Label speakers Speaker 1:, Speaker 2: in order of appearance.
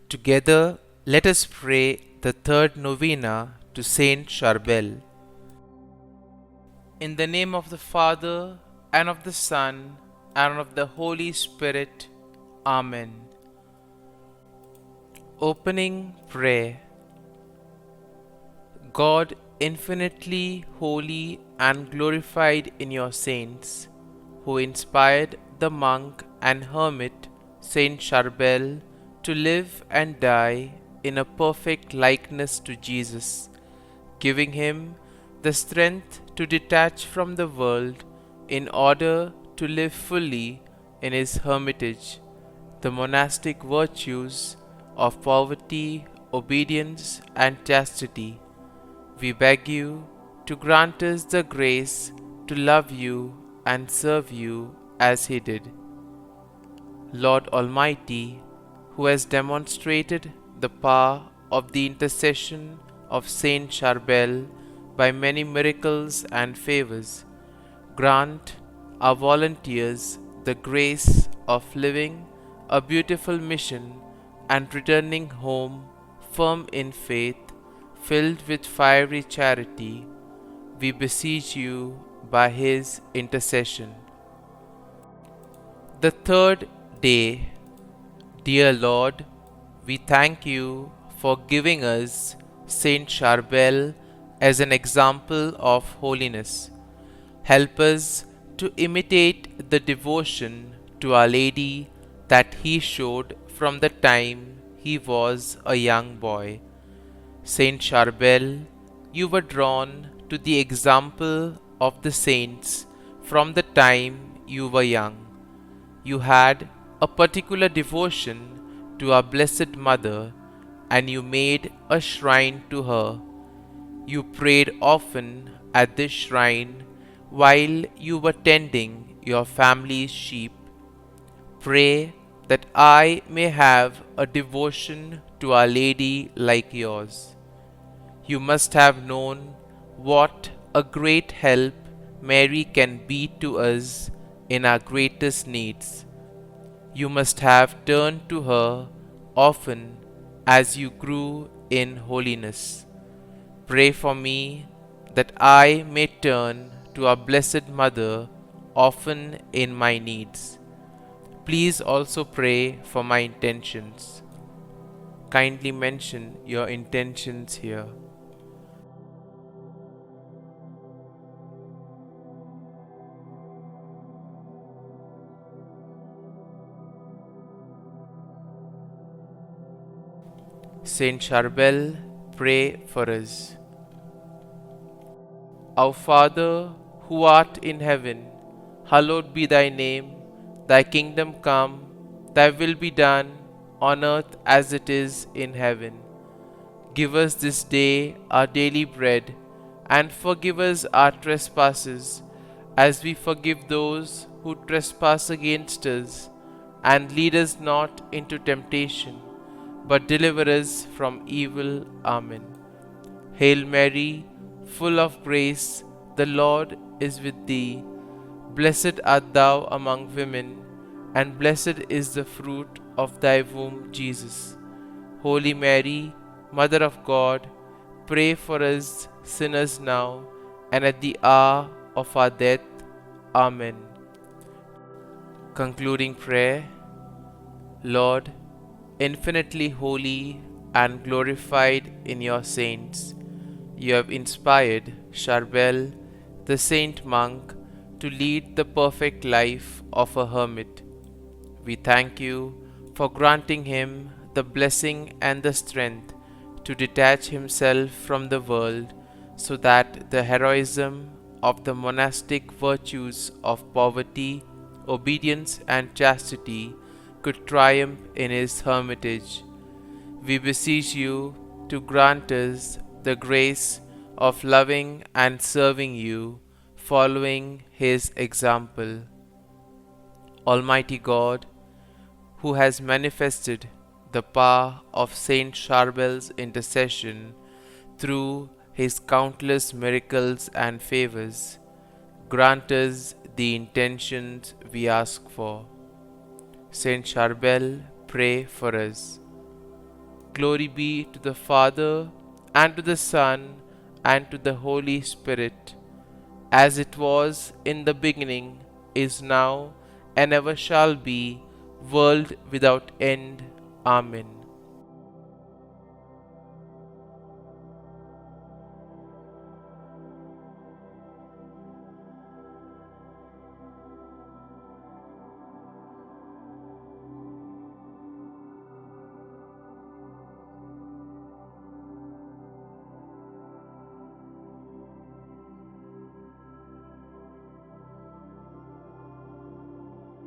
Speaker 1: Together, let us pray the third novena to St Charbel. In the name of the Father, and of the Son, and of the Holy Spirit. Amen. Opening Prayer. God, infinitely holy and glorified in your saints, who inspired the monk and hermit St Charbel to live and die in a perfect likeness to Jesus, giving him the strength to detach from the world in order to live fully in his hermitage the monastic virtues of poverty, obedience, and chastity. We beg you to grant us the grace to love you and serve you as he did. Lord Almighty, who has demonstrated the power of the intercession of Saint Charbel by many miracles and favors, grant our volunteers the grace of living a beautiful mission and returning home firm in faith, filled with fiery charity. We beseech you by his intercession. The third day. Dear Lord, we thank you for giving us Saint Charbel as an example of holiness. Help us to imitate the devotion to Our Lady that he showed from the time he was a young boy. Saint Charbel, you were drawn to the example of the saints from the time you were young. You had a particular devotion to our Blessed Mother, and you made a shrine to her. You prayed often at this shrine while you were tending your family's sheep. Pray that I may have a devotion to Our Lady like yours. You must have known what a great help Mary can be to us in our greatest needs. You must have turned to her often as you grew in holiness. Pray for me that I may turn to our Blessed Mother often in my needs. Please also pray for my intentions. Kindly mention your intentions here. Saint Charbel, pray for us. Our Father, who art in heaven, hallowed be thy name. Thy kingdom come, thy will be done, on earth as it is in heaven. Give us this day our daily bread, and forgive us our trespasses, as we forgive those who trespass against us. And lead us not into temptation, but deliver us from evil. Amen. Hail Mary, full of grace, the Lord is with thee. Blessed art thou among women, and blessed is the fruit of thy womb, Jesus. Holy Mary, Mother of God, pray for us sinners now and at the hour of our death. Amen. Concluding prayer. Lord, infinitely holy and glorified in your saints, you have inspired Charbel, the saint monk, to lead the perfect life of a hermit. We thank you for granting him the blessing and the strength to detach himself from the world, so that the heroism of the monastic virtues of poverty, obedience, and chastity could triumph in his hermitage. We beseech you to grant us the grace of loving and serving you, following his example. Almighty God, who has manifested the power of Saint Charbel's intercession through his countless miracles and favors, grant us the intentions we ask for. Saint Charbel, pray for us. Glory be to the Father, and to the Son, and to the Holy Spirit, as it was in the beginning, is now, and ever shall be, world without end. Amen.